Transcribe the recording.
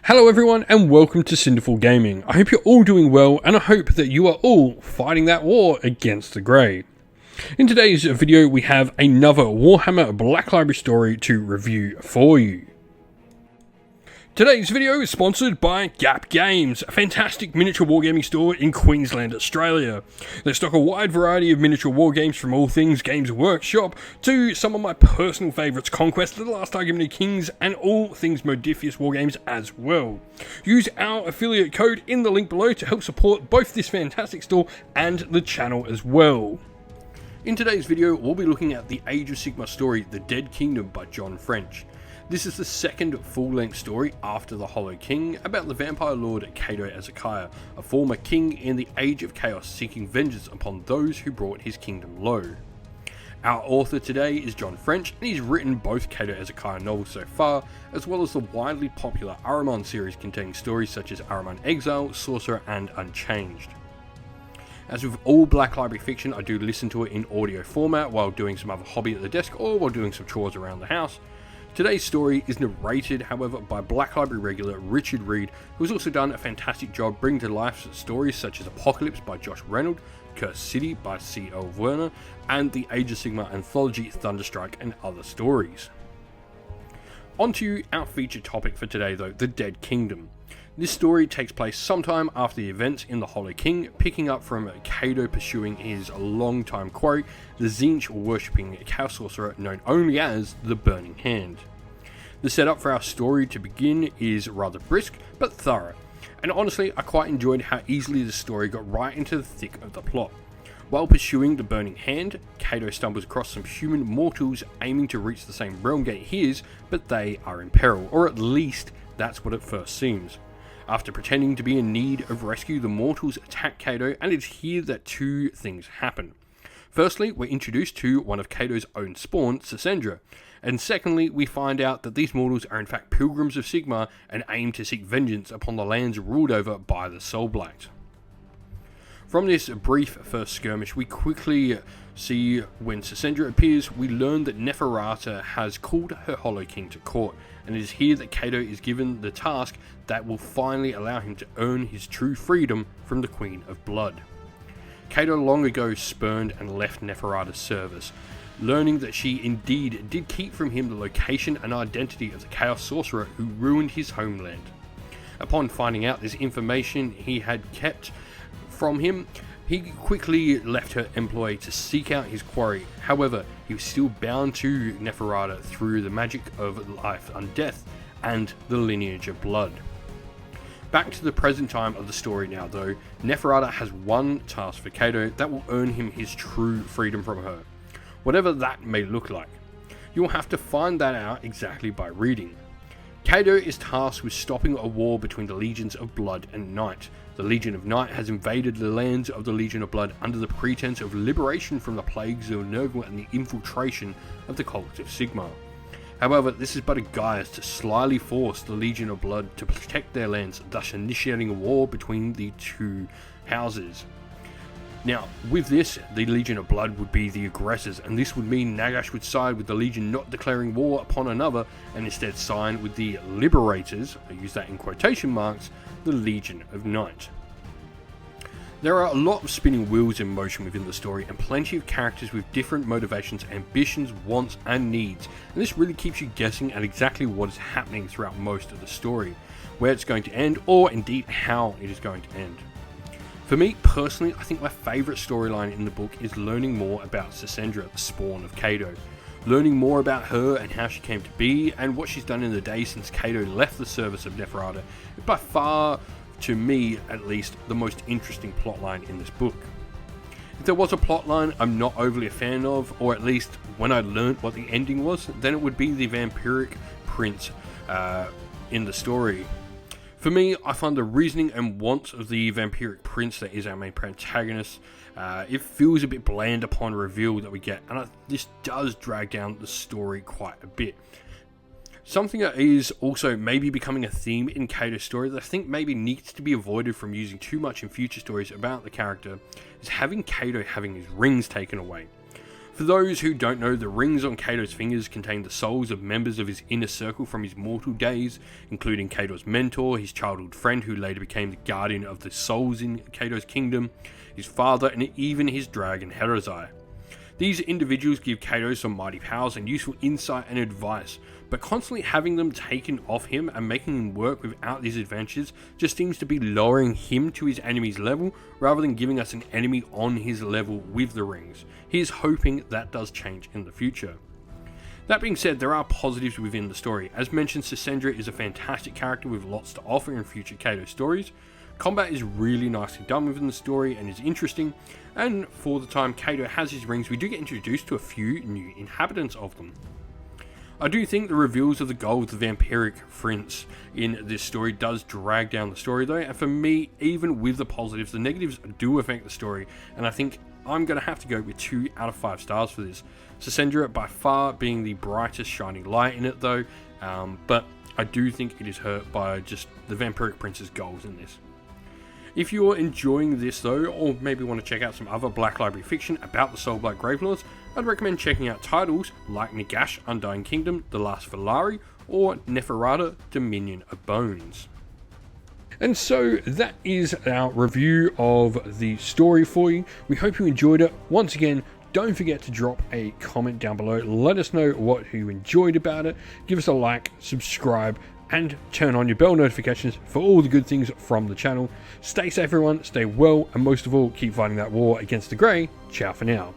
Hello everyone and welcome to Cinderful Gaming. I hope you're all doing well and I hope that you are all fighting that war against the Grey. In today's video we have another Warhammer Black Library story to review for you. Today's video is sponsored by Gap Games, a fantastic miniature wargaming store in Queensland, Australia. They stock a wide variety of miniature wargames from all things Games Workshop to some of my personal favourites, Conquest, The Last Argument of Kings, and all things Modifius wargames as well. Use our affiliate code in the link below to help support both this fantastic store and the channel as well. In today's video, we'll be looking at the Age of Sigmar story, The Dead Kingdom by John French. This is the second full-length story after The Hollow King about the vampire lord Cato Ezekiah, a former king in the Age of Chaos seeking vengeance upon those who brought his kingdom low. Our author today is John French, and he's written both Cato Ezekiah novels so far, as well as the widely popular Ahriman series containing stories such as Ahriman Exile, Sorcerer, and Unchanged. As with all Black Library fiction, I do listen to it in audio format while doing some other hobby at the desk or while doing some chores around the house. Today's story is narrated, however, by Black Library regular Richard Reed, who has also done a fantastic job bringing to life stories such as Apocalypse by Josh Reynolds, Cursed City by C.L. Werner, and the Age of Sigmar anthology Thunderstrike and Other Stories. On to our featured topic for today though, The Dead Kingdom. This story takes place sometime after the events in The Hollow King, picking up from Cato pursuing his longtime quarry, the Tzeentch worshipping Chaos Sorcerer known only as the Burning Hand. The setup for our story to begin is rather brisk, but thorough, and honestly I quite enjoyed how easily the story got right into the thick of the plot. While pursuing the Burning Hand, Cato stumbles across some human mortals aiming to reach the same realm gate he is, but they are in peril, or at least that's what it first seems. After pretending to be in need of rescue, the mortals attack Cato, and it's here that two things happen. Firstly, we're introduced to one of Cato's own spawn, Cassandra, and secondly, we find out that these mortals are in fact pilgrims of Sigmar and aim to seek vengeance upon the lands ruled over by the Soulblight. From this brief first skirmish, we quickly see when Cassandra appears, we learn that Neferata has called her Hollow King to court, and it is here that Cato is given the task that will finally allow him to earn his true freedom from the Queen of Blood. Cato long ago spurned and left Neferata's service, learning that she indeed did keep from him the location and identity of the Chaos Sorcerer who ruined his homeland. Upon finding out this information he had kept from him, he quickly left her employ to seek out his quarry. However, he was still bound to Neferata through the magic of life and death and the lineage of blood. Back to the present time of the story now though, Neferata has one task for Cato that will earn him his true freedom from her, whatever that may look like. You'll have to find that out exactly by reading. Cato is tasked with stopping a war between the Legions of Blood and Night. The Legion of Night has invaded the lands of the Legion of Blood under the pretense of liberation from the plagues of Nurgle and the infiltration of the cult of Sigmar. However, this is but a guise to slyly force the Legion of Blood to protect their lands, thus initiating a war between the two houses. Now, with this, the Legion of Blood would be the aggressors, and this would mean Nagash would side with the Legion not declaring war upon another, and instead side with the Liberators, I use that in quotation marks, the Legion of Night. There are a lot of spinning wheels in motion within the story, and plenty of characters with different motivations, ambitions, wants, and needs, and this really keeps you guessing at exactly what is happening throughout most of the story, where it's going to end, or indeed how it is going to end. For me, personally, I think my favourite storyline in the book is learning more about Cassandra, the spawn of Cato. Learning more about her and how she came to be, and what she's done in the day since Cato left the service of Neferata, is by far, to me at least, the most interesting plotline in this book. If there was a plotline I'm not overly a fan of, or at least when I learnt what the ending was, then it would be the vampiric prince in the story. For me, I find the reasoning and wants of the vampiric prince that is our main protagonist, it feels a bit bland upon reveal that we get, and this does drag down the story quite a bit. Something that is also maybe becoming a theme in Cato's story that I think maybe needs to be avoided from using too much in future stories about the character is having Cato having his rings taken away. For those who don't know, the rings on Kato's fingers contain the souls of members of his inner circle from his mortal days, including Kato's mentor, his childhood friend who later became the guardian of the souls in Kato's kingdom, his father, and even his dragon Herazai. These individuals give Kato some mighty powers and useful insight and advice, but constantly having them taken off him and making him work without these adventures just seems to be lowering him to his enemy's level rather than giving us an enemy on his level with the rings. He is hoping that does change in the future. That being said, there are positives within the story. As mentioned, Sisendra is a fantastic character with lots to offer in future Kato stories. Combat is really nicely done within the story and is interesting, and for the time Kato has his rings, we do get introduced to a few new inhabitants of them. I do think the reveals of the goal of the vampiric prince in this story does drag down the story though, and for me, even with the positives, the negatives do affect the story, and I think I'm going to have to go with 2 out of 5 stars for this. Sisendra by far being the brightest shining light in it though, but I do think it is hurt by just the vampiric prince's goals in this. If you're enjoying this though, or maybe want to check out some other Black Library fiction about the Soulblight Gravelords, I'd recommend checking out titles like Nagash, Undying Kingdom, The Last Valari, or Neferata, Dominion of Bones. And so that is our review of the story for you. We hope you enjoyed it. Once again, don't forget to drop a comment down below. Let us know what you enjoyed about it. Give us a like, subscribe, and turn on your bell notifications for all the good things from the channel. Stay safe everyone, stay well, and most of all, keep fighting that war against the Grey. Ciao for now.